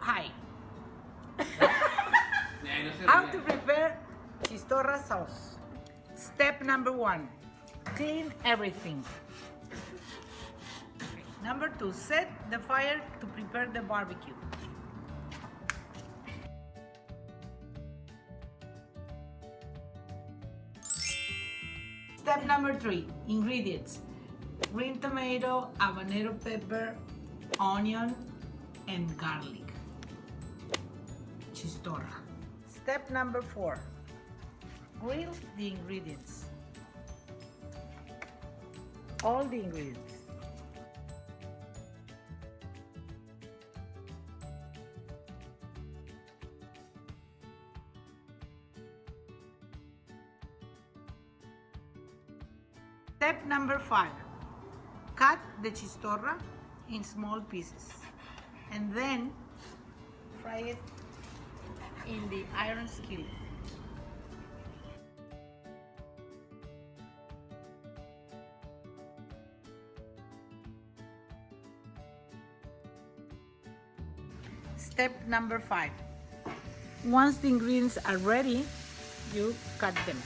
Hi. How to prepare chistorra sauce. Step number 1, clean everything. Number 2, set the fire to prepare the barbecue. Step number 3, ingredients. Green tomato, habanero pepper, onion, and garlic. Chistorra. Step number 4, grill the ingredients. All the ingredients. Step number 5, cut the chistorra in small pieces and then fry it in the iron skillet. Step number 5, once the ingredients are ready, you cut them.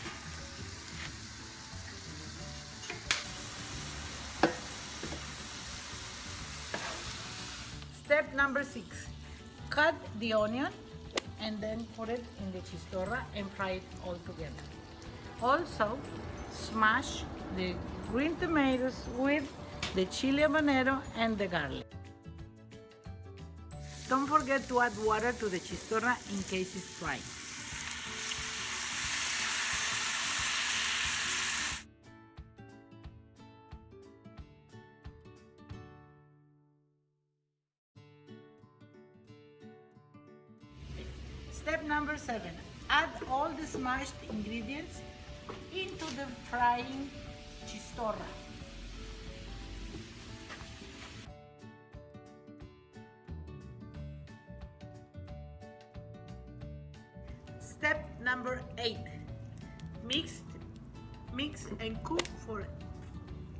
Step number 6, cut the onion and then put it in the chistorra and fry it all together. Also, smash the green tomatoes with the chili habanero and the garlic. Don't forget to add water to the chistorra in case it's dry. Step number 7, add all the smashed ingredients into the frying chistorra. Step number 8, mix and cook for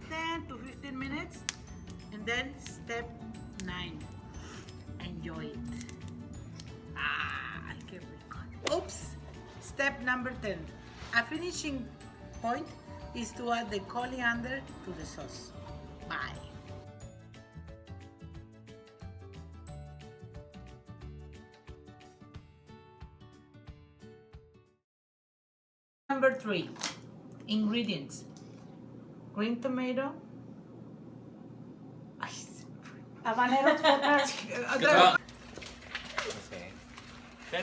10 to 15 minutes. And then step 9, enjoy it. Oops! Step number 10. A finishing point is to add the coriander to the sauce. Bye. Number 3. Ingredients. Green tomato. Habanero pepper. No.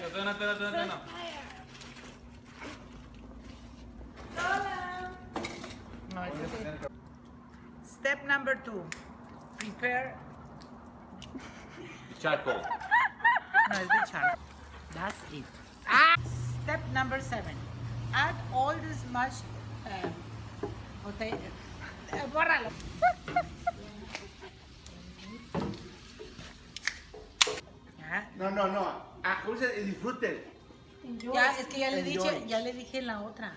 No, it's okay. Step number 2, prepare. Charcoal. No, it's the charcoal. That's it. Step number 7, add all the smashed potato. Bórralo. No. Disfruten. Ya, es que ya le dije en la otra.